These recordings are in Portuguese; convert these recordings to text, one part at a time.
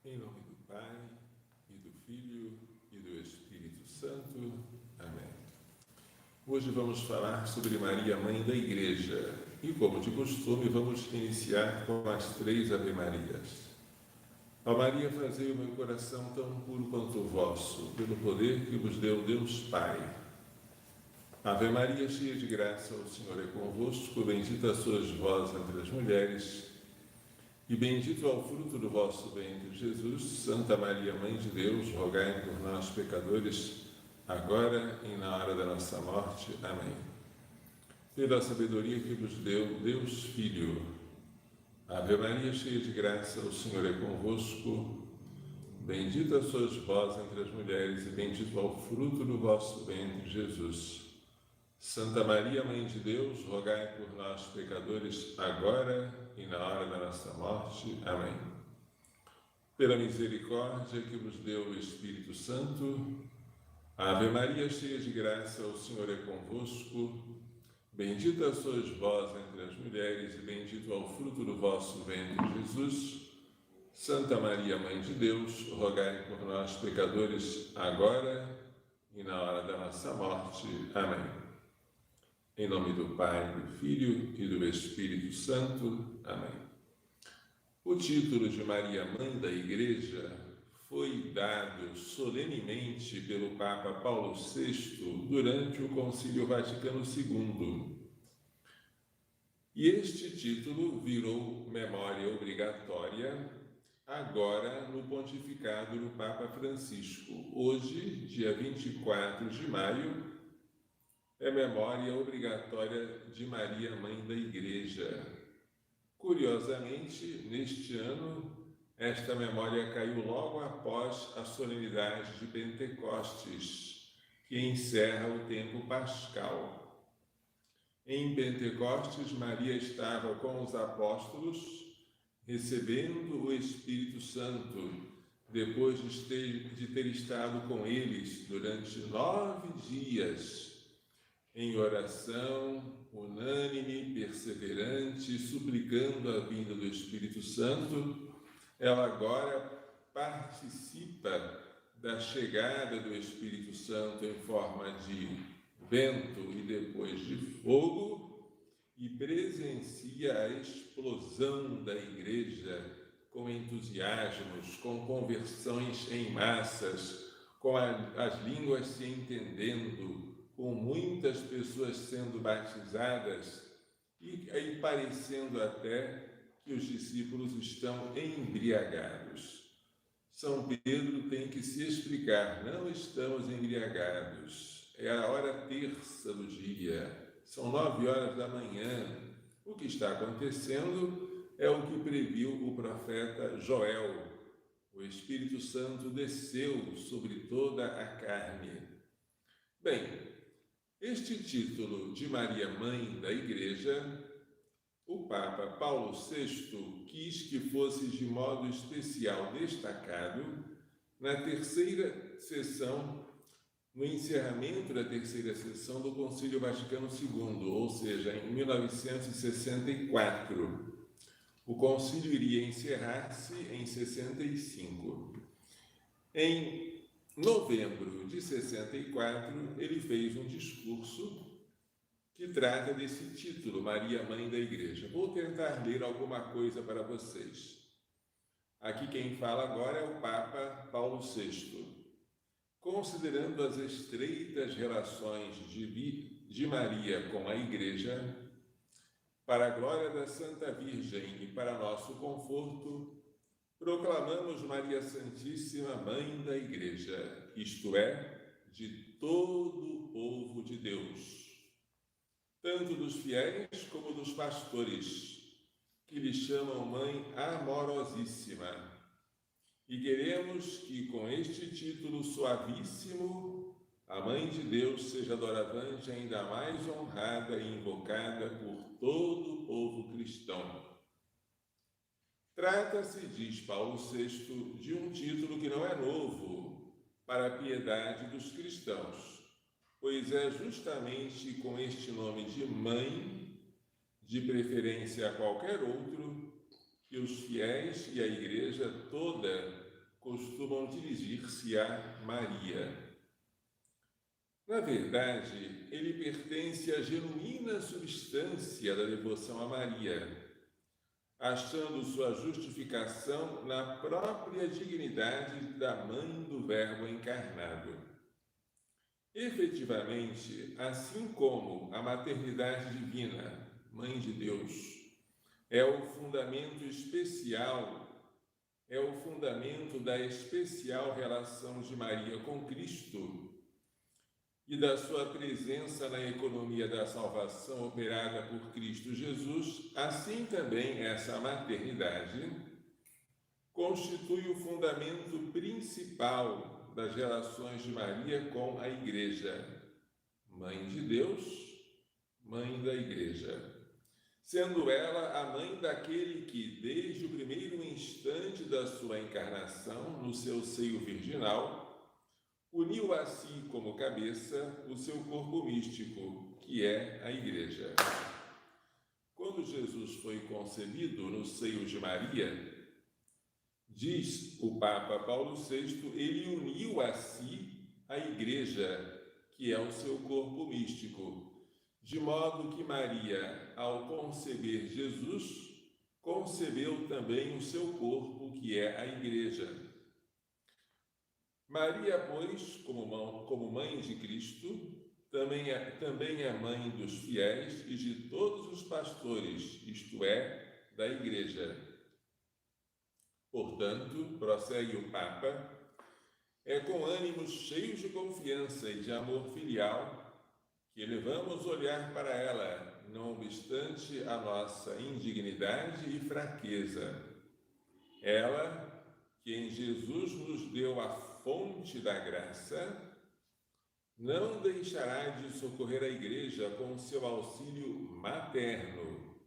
Em nome do Pai, e do Filho, e do Espírito Santo. Amém. Hoje vamos falar sobre Maria, Mãe da Igreja. E, como de costume, vamos iniciar com as 3 Ave-Marias. Ó Maria, fazei o meu coração tão puro quanto o vosso, pelo poder que vos deu Deus Pai. Ave Maria, cheia de graça, o Senhor é convosco, bendita sois vós entre as mulheres, e bendito é o fruto do vosso ventre, Jesus. Santa Maria, Mãe de Deus, rogai por nós, pecadores, agora e na hora da nossa morte. Amém. Pela sabedoria que vos deu Deus Filho. Ave Maria, cheia de graça, o Senhor é convosco. Bendita sois vós entre as mulheres, e bendito é o fruto do vosso ventre, Jesus. Santa Maria, Mãe de Deus, rogai por nós, pecadores, agora e na hora da nossa morte. Amém. Pela misericórdia que vos deu o Espírito Santo. Ave Maria, cheia de graça, o Senhor é convosco. Bendita sois vós entre as mulheres, e bendito é o fruto do vosso ventre, Jesus. Santa Maria, Mãe de Deus, rogai por nós, pecadores, agora e na hora da nossa morte. Amém. Em nome do Pai, do Filho e do Espírito Santo. Amém. O título de Maria, Mãe da Igreja, foi dado solenemente pelo Papa Paulo VI durante o Concílio Vaticano II. E este título virou memória obrigatória agora no pontificado do Papa Francisco. Hoje, dia 24 de maio, é memória obrigatória de Maria, Mãe da Igreja. Curiosamente, neste ano, esta memória caiu logo após a solenidade de Pentecostes, que encerra o tempo pascal. Em Pentecostes, Maria estava com os apóstolos, recebendo o Espírito Santo, depois de ter estado com eles durante 9 dias, em oração, unânime, perseverante, suplicando a vinda do Espírito Santo. Ela agora participa da chegada do Espírito Santo em forma de vento e depois de fogo, e presencia a explosão da Igreja com entusiasmos, com conversões em massas, com as línguas se entendendo, com muitas pessoas sendo batizadas e parecendo até que os discípulos estão embriagados. São Pedro tem que se explicar: não estamos embriagados, é a hora terça do dia, são 9 horas da manhã. O que está acontecendo é o que previu o profeta Joel. O Espírito Santo desceu sobre toda a carne. Bem, este título de Maria, Mãe da Igreja, o Papa Paulo VI quis que fosse de modo especial destacado na terceira sessão, no encerramento da terceira sessão do Concílio Vaticano II, ou seja, em 1964. O concílio iria encerrar-se em 65. Em novembro de 64, ele fez um discurso que trata desse título, Maria, Mãe da Igreja. Vou tentar ler alguma coisa para vocês. Aqui quem fala agora é o Papa Paulo VI. Considerando as estreitas relações de Maria com a Igreja, para a glória da Santa Virgem e para nosso conforto, proclamamos Maria Santíssima, Mãe da Igreja, isto é, de todo o povo de Deus, tanto dos fiéis como dos pastores, que lhe chamam Mãe amorosíssima. E queremos que, com este título suavíssimo, a Mãe de Deus seja doravante ainda mais honrada e invocada por todo o povo cristão. Trata-se, diz Paulo VI, de um título que não é novo para a piedade dos cristãos, pois é justamente com este nome de Mãe, de preferência a qualquer outro, que os fiéis e a Igreja toda costumam dirigir-se a Maria. Na verdade, ele pertence à genuína substância da devoção a Maria, achando sua justificação na própria dignidade da Mãe do Verbo encarnado. Efetivamente, assim como a maternidade divina, Mãe de Deus, é o fundamento da especial relação de Maria com Cristo e da sua presença na economia da salvação operada por Cristo Jesus, assim também essa maternidade constitui o fundamento principal das relações de Maria com a Igreja, Mãe de Deus, Mãe da Igreja, sendo ela a mãe daquele que, desde o primeiro instante da sua encarnação no seu seio virginal, uniu a si como cabeça o seu corpo místico, que é a Igreja. Quando Jesus foi concebido no seio de Maria, diz o Papa Paulo VI, ele uniu a si a Igreja, que é o seu corpo místico, de modo que Maria, ao conceber Jesus, concebeu também o seu corpo, que é a Igreja. Maria, pois, como mãe de Cristo, também é mãe dos fiéis e de todos os pastores, isto é, da Igreja. Portanto, prossegue o Papa, é com ânimos cheios de confiança e de amor filial que elevamos olhar para ela, não obstante a nossa indignidade e fraqueza. Ela, que em Jesus nos deu a fonte da graça, não deixará de socorrer a Igreja com seu auxílio materno,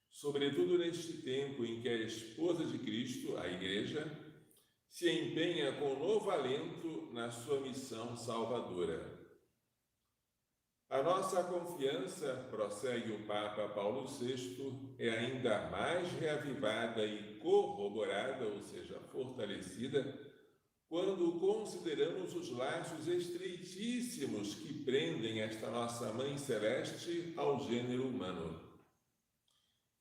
sobretudo neste tempo em que a esposa de Cristo, a Igreja, se empenha com novo alento na sua missão salvadora. A nossa confiança, prossegue o Papa Paulo VI, é ainda mais reavivada e corroborada, ou seja, fortalecida, quando consideramos os laços estreitíssimos que prendem esta nossa Mãe Celeste ao gênero humano.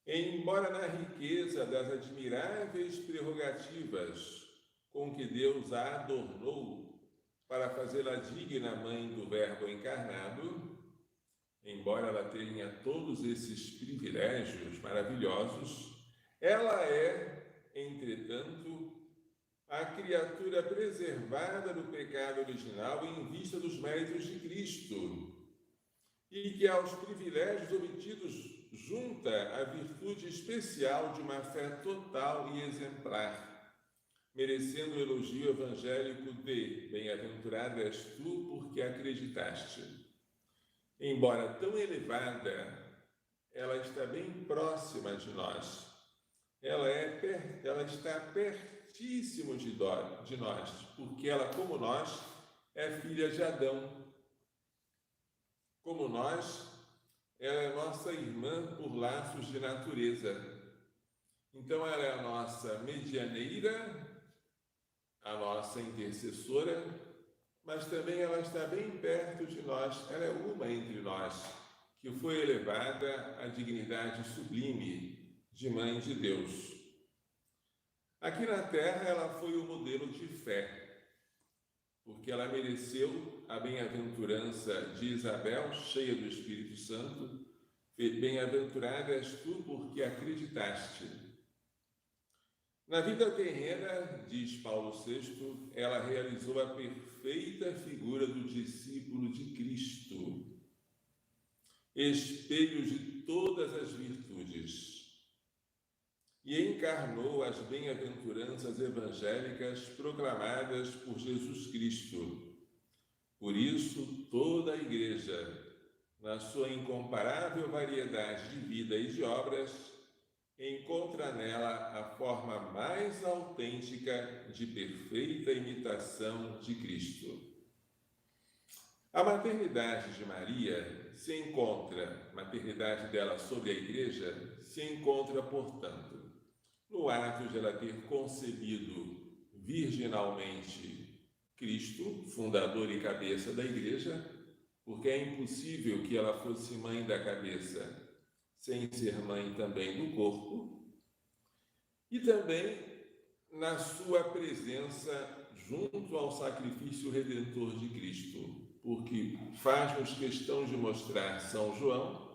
Embora na riqueza das admiráveis prerrogativas com que Deus a adornou para fazê-la digna mãe do Verbo encarnado, embora ela tenha todos esses privilégios maravilhosos, ela é, entretanto, a criatura preservada do pecado original em vista dos méritos de Cristo, e que aos privilégios obtidos junta a virtude especial de uma fé total e exemplar, merecendo o elogio evangélico de bem-aventurada és tu porque acreditaste. Embora tão elevada, ela está bem próxima de nós. Ela está pertíssimo de nós, porque ela, como nós, é filha de Adão. Como nós, ela é nossa irmã por laços de natureza. Então, ela é a nossa medianeira, a nossa intercessora, mas também ela está bem perto de nós, ela é uma entre nós, que foi elevada à dignidade sublime de Mãe de Deus. Aqui na Terra ela foi o modelo de fé, porque ela mereceu a bem-aventurança de Isabel, cheia do Espírito Santo, bem-aventurada és tu porque acreditaste. Na vida terrena, diz Paulo VI, ela realizou a perfeita figura do discípulo de Cristo, espelho de todas as virtudes, e encarnou as bem-aventuranças evangélicas proclamadas por Jesus Cristo. Por isso, toda a Igreja, na sua incomparável variedade de vida e de obras, encontra nela a forma mais autêntica de perfeita imitação de Cristo. A maternidade de Maria maternidade dela sobre a Igreja, se encontra, portanto, no ato de ela ter concebido virginalmente Cristo, fundador e cabeça da igreja, porque é impossível que ela fosse mãe da cabeça sem ser mãe também do corpo, e também na sua presença junto ao sacrifício redentor de Cristo, porque faz-nos questão de mostrar São João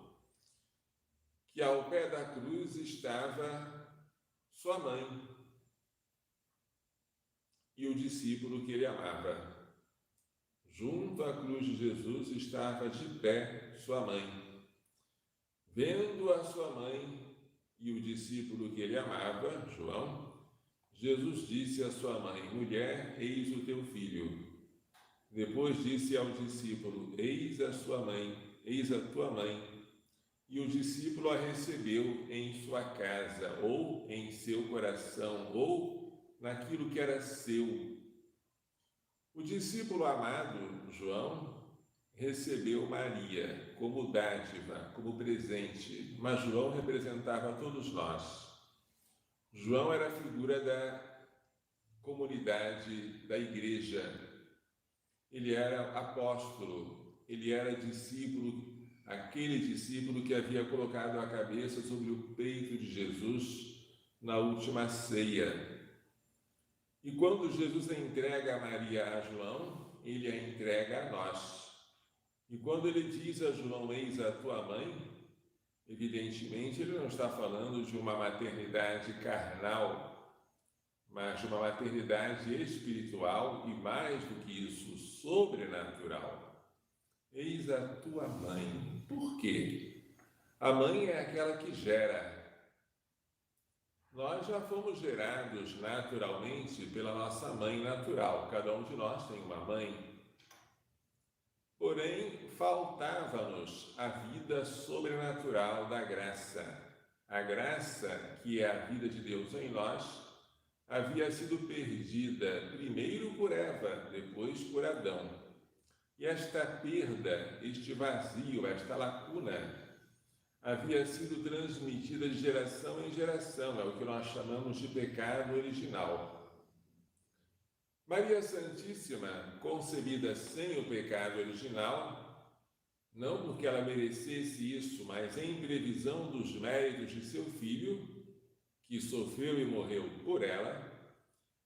que ao pé da cruz estava sua mãe e o discípulo que ele amava. Junto à cruz de Jesus estava de pé sua mãe. Vendo a sua mãe e o discípulo que ele amava, João, Jesus disse à sua mãe: mulher, eis o teu filho. Depois disse ao discípulo: eis a sua mãe, eis a tua mãe. E o discípulo a recebeu em sua casa, ou em seu coração, ou naquilo que era seu. O discípulo amado, João, recebeu Maria como dádiva, como presente, mas João representava todos nós. João era a figura da comunidade, da igreja. Ele era apóstolo, ele era discípulo, aquele discípulo que havia colocado a cabeça sobre o peito de Jesus na última ceia. E quando Jesus entrega a Maria a João, ele a entrega a nós. E quando ele diz a João: eis a tua mãe, evidentemente ele não está falando de uma maternidade carnal, mas de uma maternidade espiritual e, mais do que isso, sobrenatural. Eis a tua mãe. Por quê? A mãe é aquela que gera. Nós já fomos gerados naturalmente pela nossa mãe natural. Cada um de nós tem uma mãe. Porém, faltava-nos a vida sobrenatural da graça. A graça, que é a vida de Deus em nós, havia sido perdida primeiro por Eva, depois por Adão. E esta perda, este vazio, esta lacuna, havia sido transmitida de geração em geração, é o que nós chamamos de pecado original. Maria Santíssima, concebida sem o pecado original, não porque ela merecesse isso, mas em previsão dos méritos de seu filho, que sofreu e morreu por ela,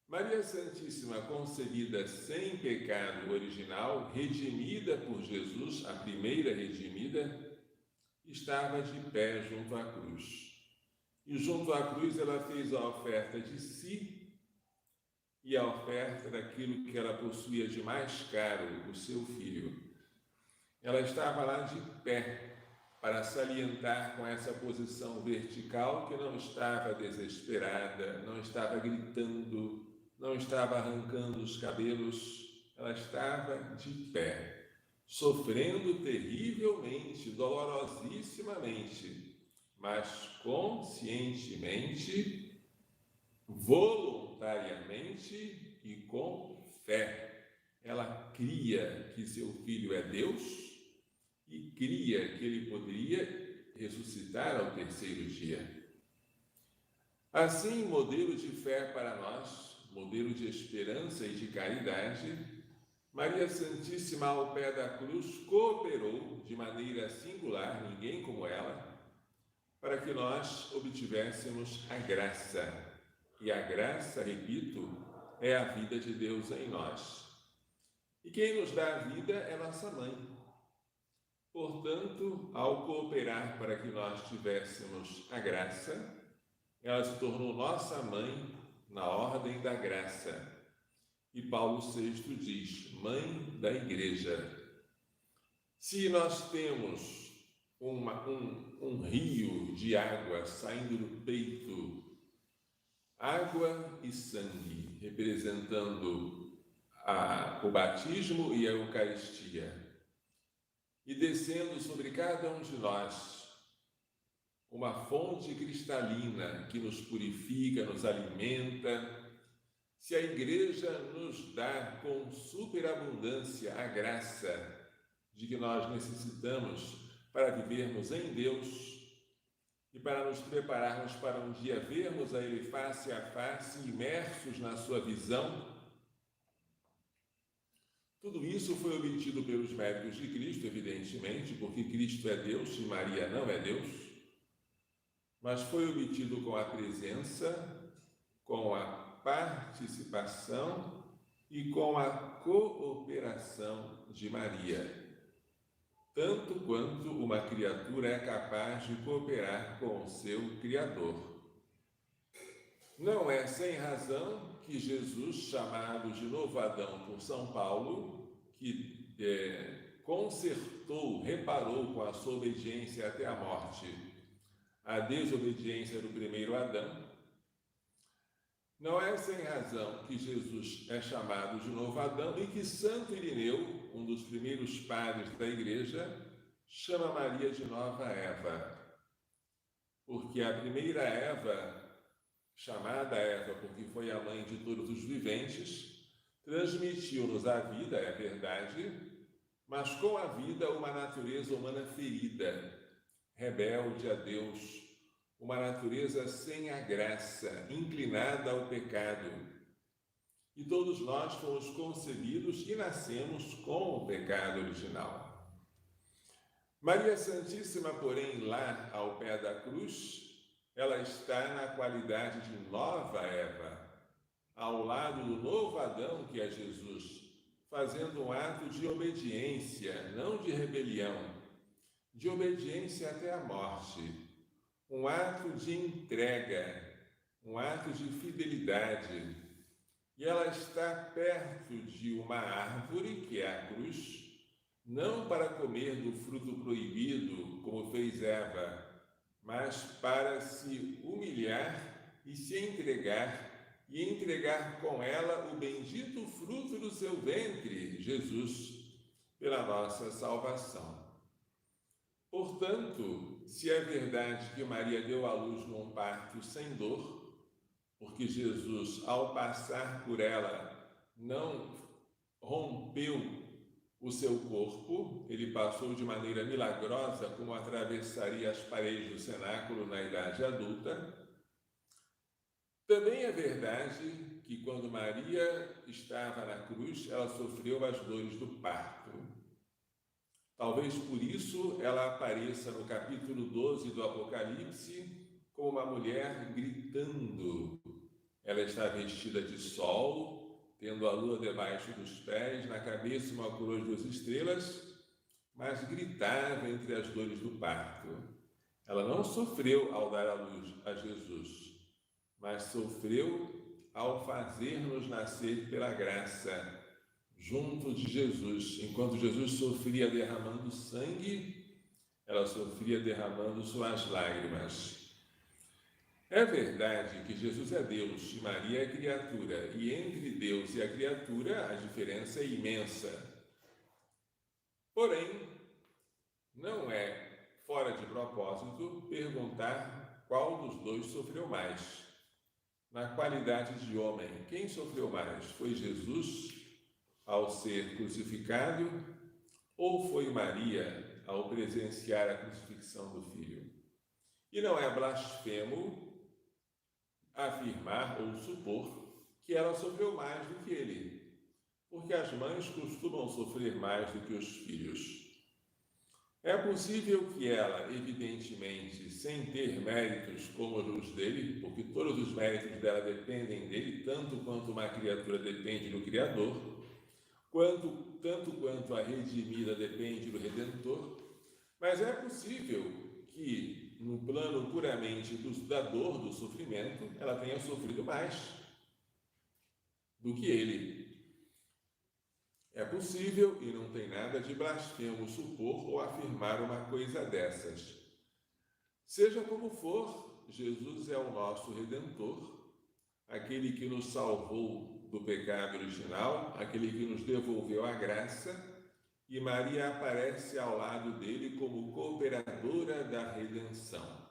Maria Santíssima, concebida sem pecado original, redimida por Jesus, a primeira redimida, estava de pé junto à cruz. E junto à cruz ela fez a oferta de si e a oferta daquilo que ela possuía de mais caro, o seu filho. Ela estava lá de pé para salientar com essa posição vertical que não estava desesperada, não estava gritando, não estava arrancando os cabelos, ela estava de pé, sofrendo terrivelmente, dolorosissimamente, mas conscientemente, voluntariamente e com fé. Ela cria que seu filho é Deus e cria que ele poderia ressuscitar ao terceiro dia. Assim, modelo de fé para nós, modelo de esperança e de caridade, Maria Santíssima, ao pé da cruz, cooperou de maneira singular, ninguém como ela, para que nós obtivéssemos a graça. E a graça, repito, é a vida de Deus em nós. E quem nos dá a vida é nossa mãe. Portanto, ao cooperar para que nós tivéssemos a graça, ela se tornou nossa mãe na ordem da graça. E Paulo VI diz, mãe da igreja. Se nós temos um rio de água saindo do peito, água e sangue, representando o batismo e a Eucaristia, e descendo sobre cada um de nós uma fonte cristalina que nos purifica, nos alimenta. Se a Igreja nos dá com superabundância a graça de que nós necessitamos para vivermos em Deus, e para nos prepararmos para um dia vermos a Ele face a face, imersos na sua visão. Tudo isso foi obtido pelos méritos de Cristo, evidentemente, porque Cristo é Deus e Maria não é Deus, mas foi obtido com a presença, com a participação e com a cooperação de Maria, tanto quanto uma criatura é capaz de cooperar com o seu Criador. Não é sem razão que Jesus, chamado de Novo Adão por São Paulo, que consertou, reparou com a sua obediência até a morte a desobediência do primeiro Adão, não é sem razão que Jesus é chamado de Novo Adão e que Santo Irineu, um dos primeiros padres da Igreja, chama Maria de Nova Eva, porque a primeira Eva, chamada Eva porque foi a mãe de todos os viventes, transmitiu-nos a vida, é verdade, mas com a vida uma natureza humana ferida, rebelde a Deus, uma natureza sem a graça, inclinada ao pecado. E todos nós fomos concebidos e nascemos com o pecado original. Maria Santíssima, porém, lá ao pé da cruz, ela está na qualidade de nova Eva, ao lado do novo Adão, que é Jesus, fazendo um ato de obediência, não de rebelião, de obediência até a morte, um ato de entrega, um ato de fidelidade. E ela está perto de uma árvore, que é a cruz, não para comer do fruto proibido, como fez Eva, mas para se humilhar e se entregar, e entregar com ela o bendito fruto do seu ventre, Jesus, pela nossa salvação. Portanto, se é verdade que Maria deu à luz num parto sem dor, porque Jesus, ao passar por ela, não rompeu o seu corpo, ele passou de maneira milagrosa, como atravessaria as paredes do cenáculo na idade adulta. Também é verdade que quando Maria estava na cruz, ela sofreu as dores do parto. Talvez por isso ela apareça no capítulo 12 do Apocalipse como uma mulher gritando. Ela está vestida de sol, tendo a lua debaixo dos pés, na cabeça uma coroa de 2 estrelas, mas gritava entre as dores do parto. Ela não sofreu ao dar a luz a Jesus, mas sofreu ao fazer-nos nascer pela graça, junto de Jesus. Enquanto Jesus sofria derramando sangue, ela sofria derramando suas lágrimas. É verdade que Jesus é Deus e Maria é criatura, e entre Deus e a criatura a diferença é imensa. Porém, não é fora de propósito perguntar qual dos dois sofreu mais. Na qualidade de homem, quem sofreu mais? Foi Jesus ao ser crucificado, ou foi Maria ao presenciar a crucifixão do Filho? E não é blasfemo afirmar ou supor que ela sofreu mais do que ele, porque as mães costumam sofrer mais do que os filhos. É possível que ela, evidentemente, sem ter méritos como os dele, porque todos os méritos dela dependem dele, tanto quanto uma criatura depende do Criador, tanto quanto a redimida depende do Redentor, mas é possível que, no plano puramente da dor, do sofrimento, ela tenha sofrido mais do que ele. É possível e não tem nada de blasfemo supor ou afirmar uma coisa dessas. Seja como for, Jesus é o nosso Redentor, aquele que nos salvou do pecado original, aquele que nos devolveu a graça, e Maria aparece ao lado dele como cooperadora da redenção.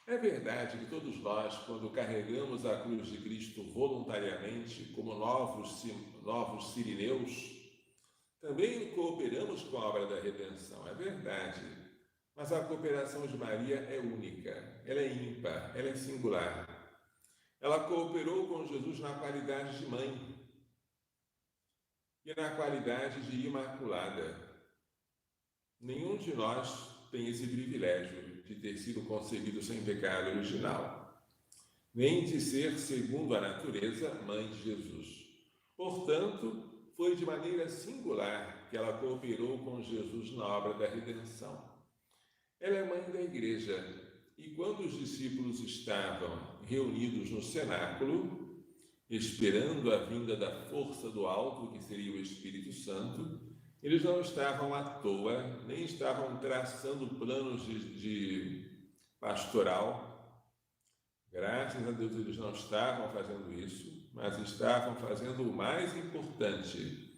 É verdade que todos nós, quando carregamos a cruz de Cristo voluntariamente, como novos sirineus, também cooperamos com a obra da redenção, é verdade. Mas a cooperação de Maria é única, ela é ímpar, ela é singular. Ela cooperou com Jesus na qualidade de mãe e na qualidade de imaculada. Nenhum de nós tem esse privilégio de ter sido concebido sem pecado original, nem de ser, segundo a natureza, mãe de Jesus. Portanto, foi de maneira singular que ela cooperou com Jesus na obra da redenção. Ela é mãe da igreja, e quando os discípulos estavam reunidos no cenáculo, esperando a vinda da força do alto, que seria o Espírito Santo, eles não estavam à toa, nem estavam traçando planos de pastoral. Graças a Deus eles não estavam fazendo isso, mas estavam fazendo o mais importante: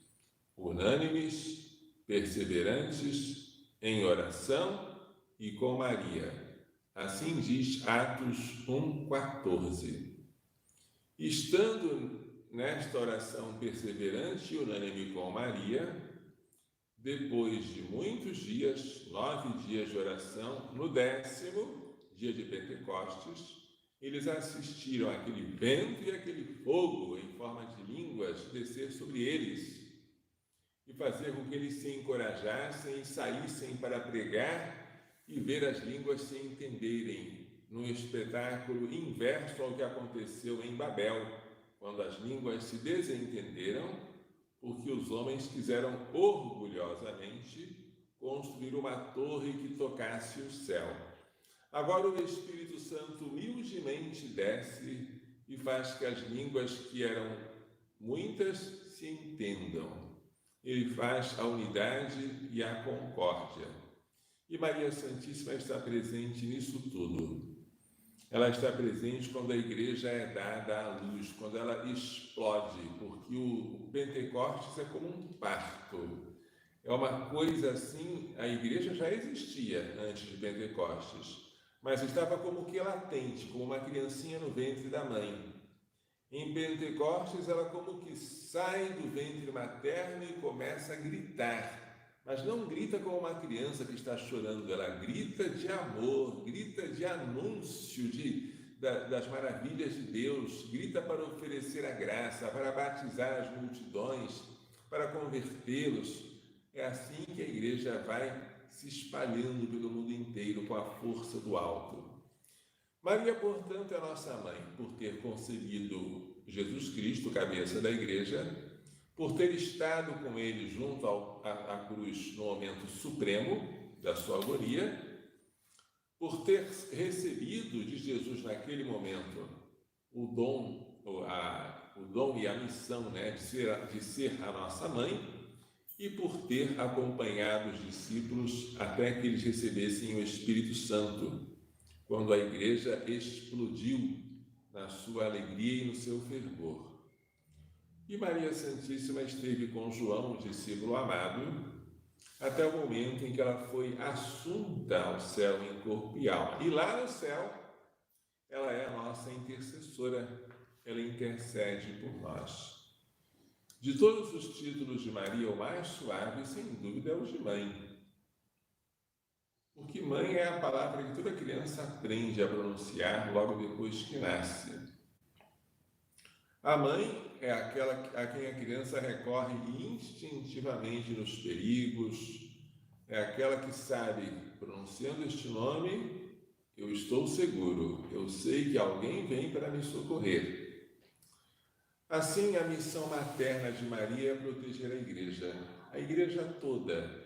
unânimes, perseverantes, em oração e com Maria. Assim diz Atos 1,14. Estando nesta oração perseverante e unânime com Maria, depois de muitos dias, 9 dias de oração, no 10º dia de Pentecostes, eles assistiram àquele vento e aquele fogo em forma de línguas descer sobre eles e fazer com que eles se encorajassem e saíssem para pregar e ver as línguas se entenderem, num espetáculo inverso ao que aconteceu em Babel, quando as línguas se desentenderam, porque os homens quiseram orgulhosamente construir uma torre que tocasse o céu. Agora o Espírito Santo humildemente desce e faz que as línguas que eram muitas se entendam. Ele faz a unidade e a concórdia. E Maria Santíssima está presente nisso tudo. Ela está presente quando a igreja é dada à luz, quando ela explode, porque o Pentecostes é como um parto. É uma coisa assim, a igreja já existia antes de Pentecostes, mas estava como que latente, como uma criancinha no ventre da mãe. Em Pentecostes, ela como que sai do ventre materno e começa a gritar. Mas não grita como uma criança que está chorando, ela grita de amor, grita de anúncio das maravilhas de Deus, grita para oferecer a graça, para batizar as multidões, para convertê-los. É assim que a igreja vai se espalhando pelo mundo inteiro com a força do alto. Maria, portanto, é nossa mãe, por ter concebido Jesus Cristo, cabeça da igreja, por ter estado com ele junto à cruz no momento supremo da sua agonia, por ter recebido de Jesus naquele momento o dom e a missão, de ser a nossa mãe, e por ter acompanhado os discípulos até que eles recebessem o Espírito Santo, quando a igreja explodiu na sua alegria e no seu fervor. E Maria Santíssima esteve com João, o discípulo amado, até o momento em que ela foi assunta ao céu em corpo e alma. E lá no céu, ela é a nossa intercessora, ela intercede por nós. De todos os títulos de Maria, o mais suave, sem dúvida, é o de mãe. Porque mãe é a palavra que toda criança aprende a pronunciar logo depois que nasce. A mãe é aquela a quem a criança recorre instintivamente nos perigos, é aquela que sabe, pronunciando este nome, eu estou seguro, eu sei que alguém vem para me socorrer. Assim, a missão materna de Maria é proteger a igreja toda,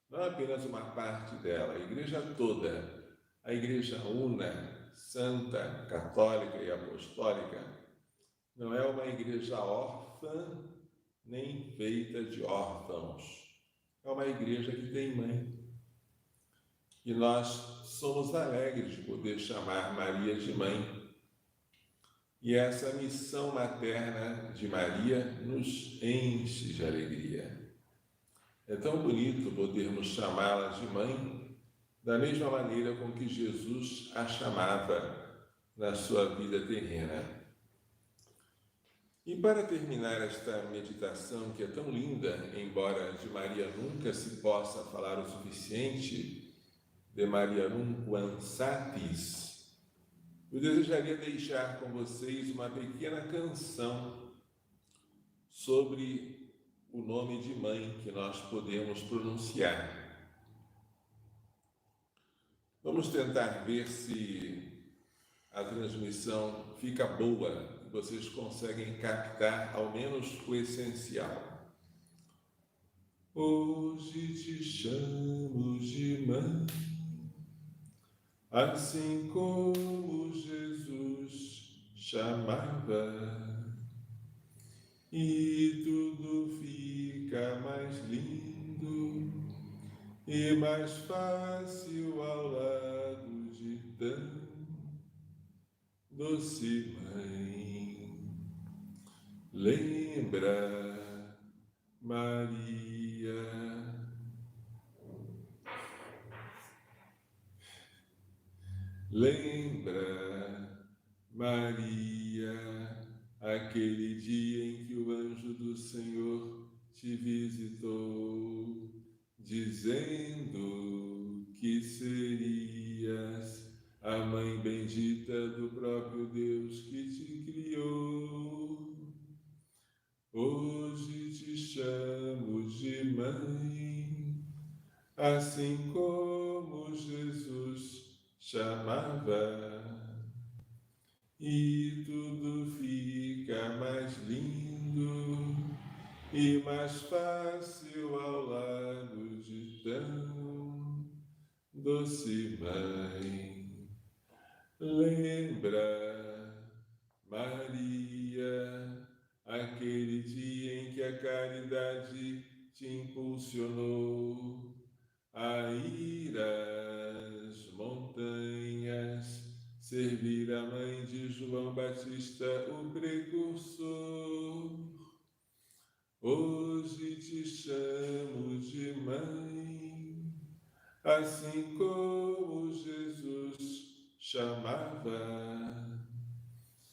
não apenas uma parte dela, a igreja toda, a igreja una, santa, católica e apostólica. Não é uma igreja órfã, nem feita de órfãos. É uma igreja que tem mãe. E nós somos alegres de poder chamar Maria de mãe. E essa missão materna de Maria nos enche de alegria. É tão bonito podermos chamá-la de mãe, da mesma maneira com que Jesus a chamava na sua vida terrena. E para terminar esta meditação, que é tão linda, embora de Maria nunca se possa falar o suficiente, de Marianum quam satis, eu desejaria deixar com vocês uma pequena canção sobre o nome de mãe que nós podemos pronunciar. Vamos tentar ver se a transmissão fica boa e vocês conseguem captar ao menos o essencial. Hoje te chamo de mãe, assim como Jesus chamava, e tudo fica mais lindo e mais fácil ao lado de tão doce mãe. Lembra, Maria, lembra, Maria, aquele dia em que o anjo do Senhor te visitou, dizendo que serias a mãe bendita do próprio Deus que te criou. Hoje te chamo de mãe, assim como Jesus chamava, e tudo fica mais lindo e mais fácil ao lado de tão doce mãe. Lembra, Maria, aquele dia em que a caridade te impulsionou a ir às montanhas, servir a mãe de João Batista, o precursor. Hoje te chamo de mãe, assim como Jesus chamava,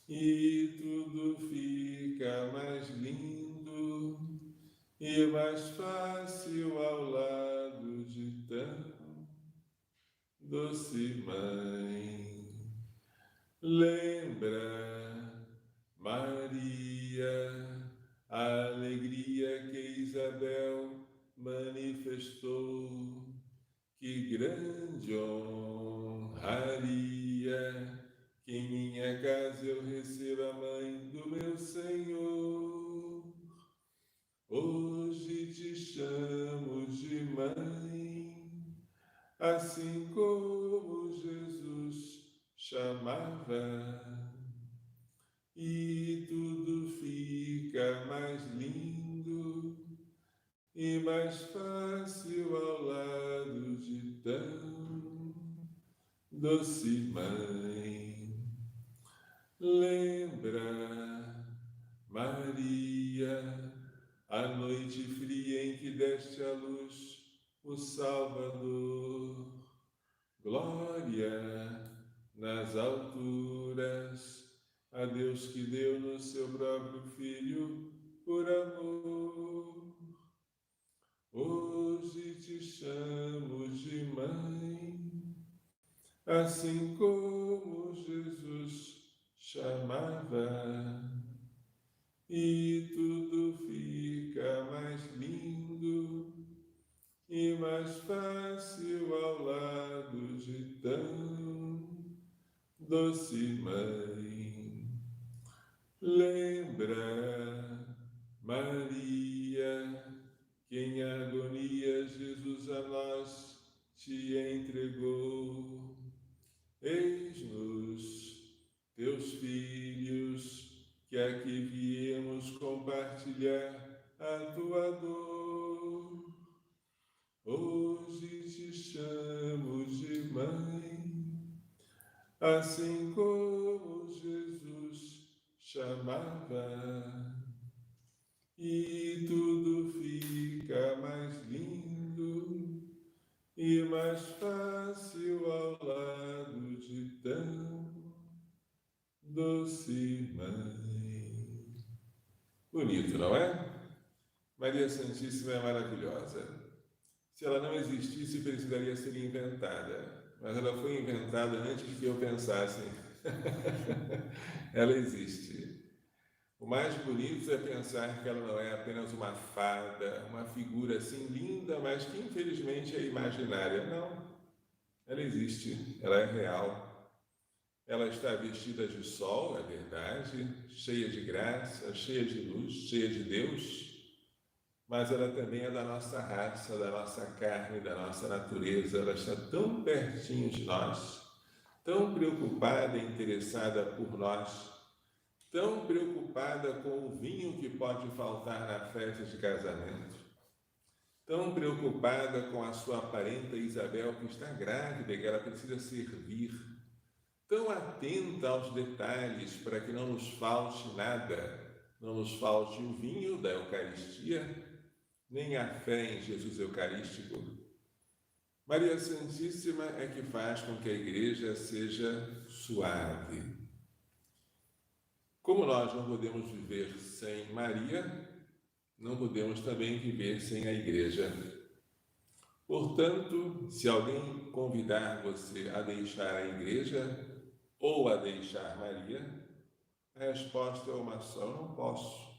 e tudo fica mais lindo e mais fácil ao lado de tão doce mãe. Lembra, Maria, a alegria que Isabel manifestou, que grande honraria que em minha casa eu receba a mãe do meu Senhor. Hoje te chamo de mãe, assim como Jesus chamava, e tudo fica mais lindo e mais fácil ao lado de tão doce mãe. Lembra, Maria, a noite fria em que deste à luz o Salvador. Glória nas alturas a Deus que deu no seu próprio Filho por amor. Hoje te chamo de mãe, assim como Jesus chamava, e tudo fica mais lindo e mais fácil ao lado de tão doce mãe. Lembra, Maria, que em agonia Jesus a nós te entregou. Eis-nos, teus filhos, que aqui viemos compartilhar a tua dor. Hoje te chamo de mãe, assim como Jesus chamava, e tudo fica mais lindo e mais fácil ao lado de tão doce mãe. Bonito, não é? Maria Santíssima é maravilhosa. Se ela não existisse, precisaria ser inventada. Mas ela foi inventada antes que eu pensasse. Ela existe. O mais bonito é pensar que ela não é apenas uma fada, uma figura assim linda, mas que infelizmente é imaginária. Não. Ela existe, ela é real. Ela está vestida de sol, é verdade, cheia de graça, cheia de luz, cheia de Deus, mas ela também é da nossa raça, da nossa carne, da nossa natureza. Ela está tão pertinho de nós, tão preocupada e interessada por nós, tão preocupada com o vinho que pode faltar na festa de casamento, tão preocupada com a sua parenta Isabel, que está grávida e que ela precisa servir, tão atenta aos detalhes para que não nos falte nada, não nos falte o vinho da Eucaristia, nem a fé em Jesus Eucarístico. Maria Santíssima é que faz com que a Igreja seja suave. Como nós não podemos viver sem Maria, não podemos também viver sem a Igreja. Portanto, se alguém convidar você a deixar a Igreja ou a deixar Maria, a resposta é uma só: eu não posso.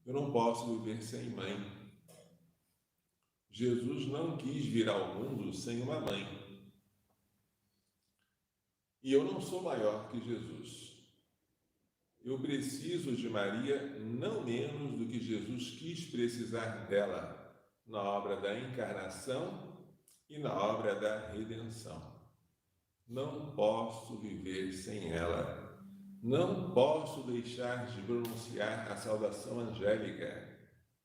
Eu não posso viver sem mãe. Jesus não quis vir ao mundo sem uma mãe. E eu não sou maior que Jesus. Eu preciso de Maria não menos do que Jesus quis precisar dela na obra da encarnação e na obra da redenção. Não posso viver sem ela. Não posso deixar de pronunciar a saudação angélica.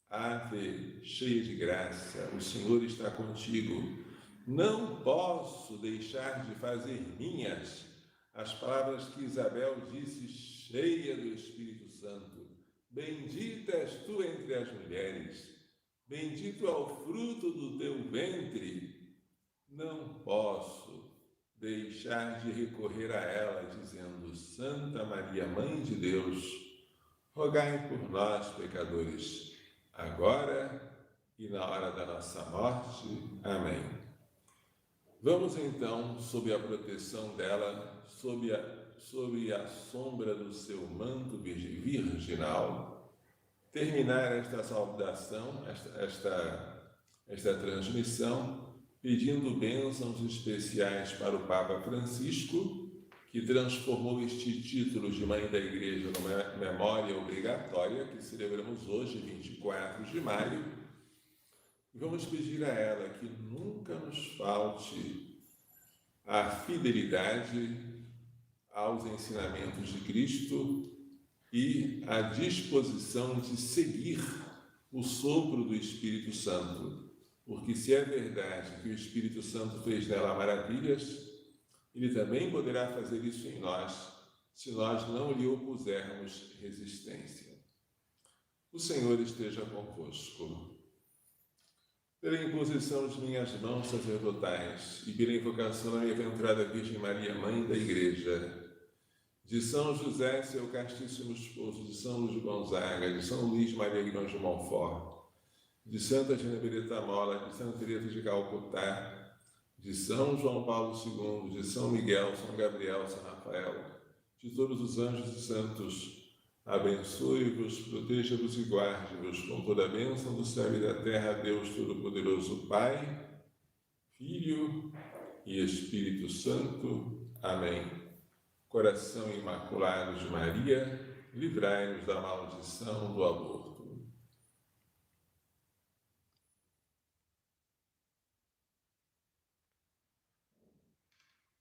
Ave, cheia de graça, o Senhor está contigo. Não posso deixar de fazer minhas as palavras que Isabel disse, cheia do Espírito Santo. Bendita és tu entre as mulheres, bendito é o fruto do teu ventre. Não posso deixar de recorrer a ela, dizendo: Santa Maria, Mãe de Deus, rogai por nós, pecadores, agora e na hora da nossa morte. Amém. Vamos então, sob a proteção dela, sob a sombra do seu manto virginal, terminar esta saudação, esta transmissão, pedindo bênçãos especiais para o Papa Francisco, que transformou este título de Mãe da Igreja numa memória obrigatória, que celebramos hoje, 24 de maio. E vamos pedir a ela que nunca nos falte a fidelidade aos ensinamentos de Cristo e a disposição de seguir o sopro do Espírito Santo. Porque se é verdade que o Espírito Santo fez nela maravilhas, ele também poderá fazer isso em nós, se nós não lhe opusermos resistência. O Senhor esteja convosco. Pela imposição de minhas mãos sacerdotais e pela invocação da minha aventurada Virgem Maria, Mãe da Igreja, de São José, seu castíssimo esposo, de São Luís Gonzaga, de São Luís Maria Grão de Montfort, de Santa Genevieve Mola, de Santa Teresa de Calcutá, de São João Paulo II, de São Miguel, São Gabriel, São Rafael, de todos os anjos e santos, abençoe-vos, proteja-vos e guarde-vos com toda a bênção do céu e da terra, Deus Todo-Poderoso, Pai, Filho e Espírito Santo. Amém. Coração Imaculado de Maria, livrai-nos da maldição do aborto.